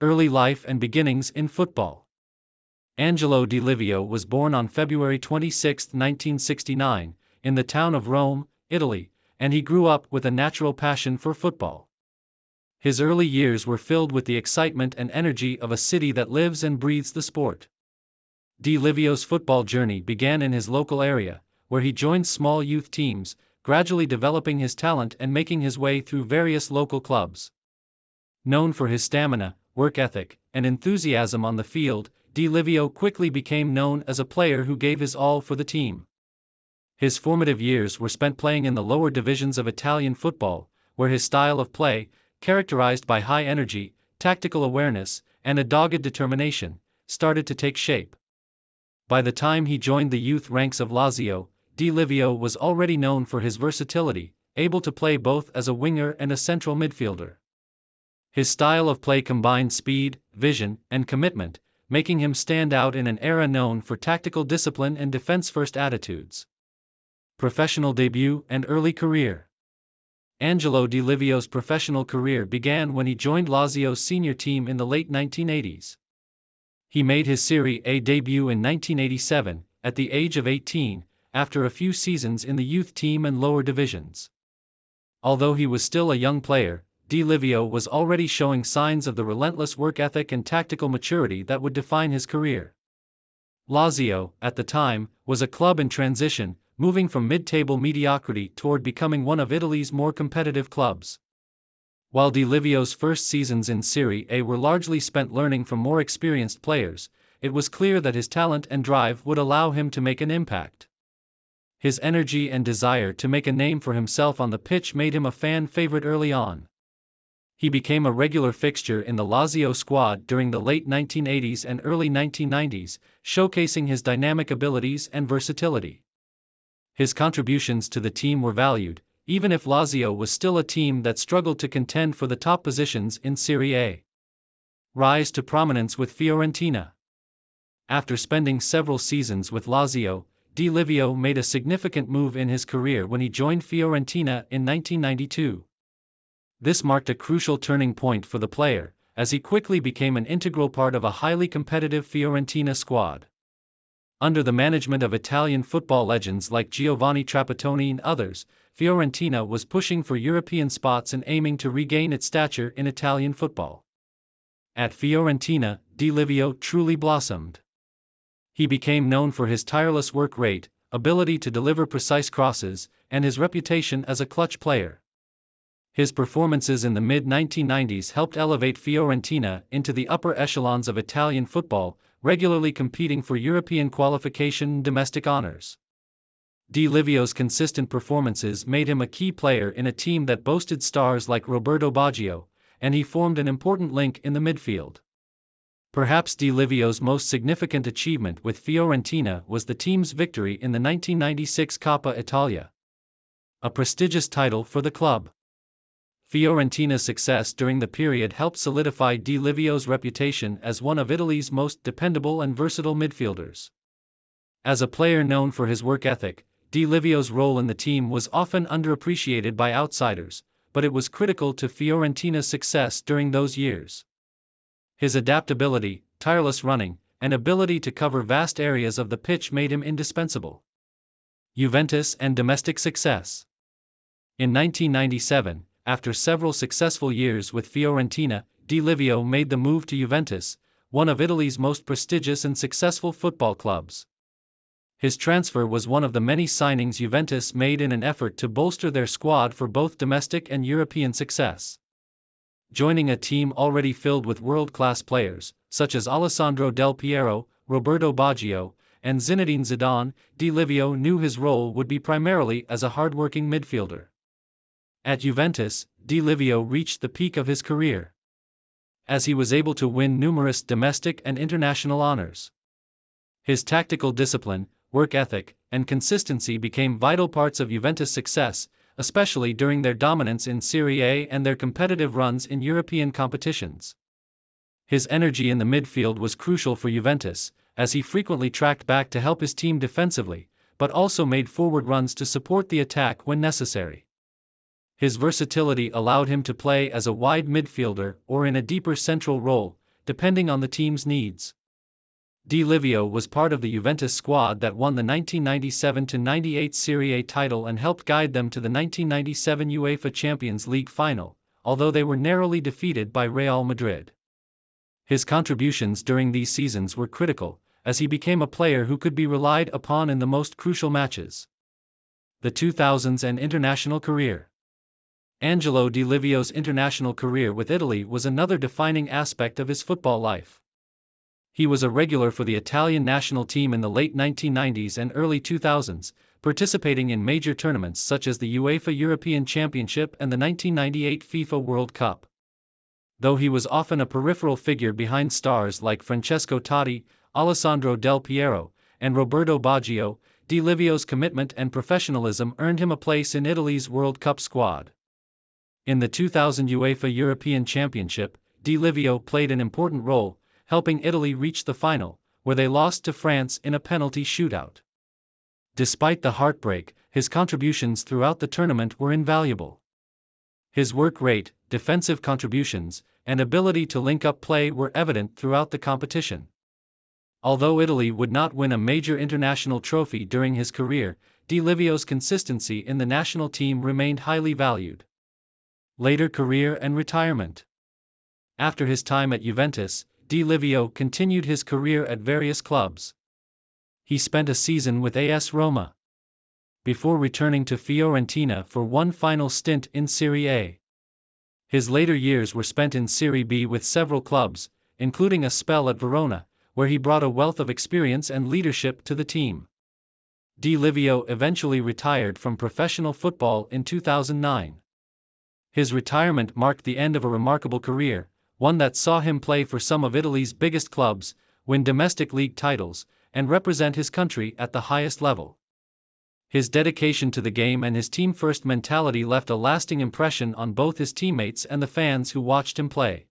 Early life and beginnings in football. Angelo Di Livio was born on February 26, 1969, in the town of Rome, Italy, and he grew up with a natural passion for football. His early years were filled with the excitement and energy of a city that lives and breathes the sport. Di Livio's football journey began in his local area, where he joined small youth teams, gradually developing his talent and making his way through various local clubs. Known for his stamina, work ethic, and enthusiasm on the field, Di Livio quickly became known as a player who gave his all for the team. His formative years were spent playing in the lower divisions of Italian football, where his style of play, characterized by high energy, tactical awareness, and a dogged determination, started to take shape. By the time he joined the youth ranks of Lazio, Di Livio was already known for his versatility, able to play both as a winger and a central midfielder. His style of play combined speed, vision, and commitment, making him stand out in an era known for tactical discipline and defense-first attitudes. Professional debut and early career. Angelo Di Livio's professional career began when he joined Lazio's senior team in the late 1980s. He made his Serie A debut in 1987, at the age of 18, after a few seasons in the youth team and lower divisions. Although he was still a young player, Di Livio was already showing signs of the relentless work ethic and tactical maturity that would define his career. Lazio, at the time, was a club in transition, moving from mid-table mediocrity toward becoming one of Italy's more competitive clubs. While Di Livio's first seasons in Serie A were largely spent learning from more experienced players, it was clear that his talent and drive would allow him to make an impact. His energy and desire to make a name for himself on the pitch made him a fan favorite early on. He became a regular fixture in the Lazio squad during the late 1980s and early 1990s, showcasing his dynamic abilities and versatility. His contributions to the team were valued, even if Lazio was still a team that struggled to contend for the top positions in Serie A. Rise to prominence with Fiorentina. After spending several seasons with Lazio, Di Livio made a significant move in his career when he joined Fiorentina in 1992. This marked a crucial turning point for the player, as he quickly became an integral part of a highly competitive Fiorentina squad. Under the management of Italian football legends like Giovanni Trapattoni and others, Fiorentina was pushing for European spots and aiming to regain its stature in Italian football. At Fiorentina, Di Livio truly blossomed. He became known for his tireless work rate, ability to deliver precise crosses, and his reputation as a clutch player. His performances in the mid-1990s helped elevate Fiorentina into the upper echelons of Italian football, regularly competing for European qualification and domestic honors. Di Livio's consistent performances made him a key player in a team that boasted stars like Roberto Baggio, and he formed an important link in the midfield. Perhaps Di Livio's most significant achievement with Fiorentina was the team's victory in the 1996 Coppa Italia, a prestigious title for the club. Fiorentina's success during the period helped solidify Di Livio's reputation as one of Italy's most dependable and versatile midfielders. As a player known for his work ethic, Di Livio's role in the team was often underappreciated by outsiders, but it was critical to Fiorentina's success during those years. His adaptability, tireless running, and ability to cover vast areas of the pitch made him indispensable. Juventus and domestic success. In 1997, after several successful years with Fiorentina, Di Livio made the move to Juventus, one of Italy's most prestigious and successful football clubs. His transfer was one of the many signings Juventus made in an effort to bolster their squad for both domestic and European success. Joining a team already filled with world-class players, such as Alessandro Del Piero, Roberto Baggio, and Zinedine Zidane, Di Livio knew his role would be primarily as a hard-working midfielder. At Juventus, Di Livio reached the peak of his career, as he was able to win numerous domestic and international honors. His tactical discipline, work ethic, and consistency became vital parts of Juventus' success, especially during their dominance in Serie A and their competitive runs in European competitions. His energy in the midfield was crucial for Juventus, as he frequently tracked back to help his team defensively, but also made forward runs to support the attack when necessary. His versatility allowed him to play as a wide midfielder or in a deeper central role, depending on the team's needs. Di Livio was part of the Juventus squad that won the 1997-98 Serie A title and helped guide them to the 1997 UEFA Champions League final, although they were narrowly defeated by Real Madrid. His contributions during these seasons were critical, as he became a player who could be relied upon in the most crucial matches. The 2000s and international career. Angelo Di Livio's international career with Italy was another defining aspect of his football life. He was a regular for the Italian national team in the late 1990s and early 2000s, participating in major tournaments such as the UEFA European Championship and the 1998 FIFA World Cup. Though he was often a peripheral figure behind stars like Francesco Totti, Alessandro Del Piero, and Roberto Baggio, Di Livio's commitment and professionalism earned him a place in Italy's World Cup squad. In the 2000 UEFA European Championship, Di Livio played an important role, helping Italy reach the final, where they lost to France in a penalty shootout. Despite the heartbreak, his contributions throughout the tournament were invaluable. His work rate, defensive contributions, and ability to link up play were evident throughout the competition. Although Italy would not win a major international trophy during his career, Di Livio's consistency in the national team remained highly valued. Later career and retirement. After his time at Juventus, Di Livio continued his career at various clubs. He spent a season with AS Roma, before returning to Fiorentina for one final stint in Serie A. His later years were spent in Serie B with several clubs, including a spell at Verona, where he brought a wealth of experience and leadership to the team. Di Livio eventually retired from professional football in 2009. His retirement marked the end of a remarkable career, one that saw him play for some of Italy's biggest clubs, win domestic league titles, and represent his country at the highest level. His dedication to the game and his team-first mentality left a lasting impression on both his teammates and the fans who watched him play.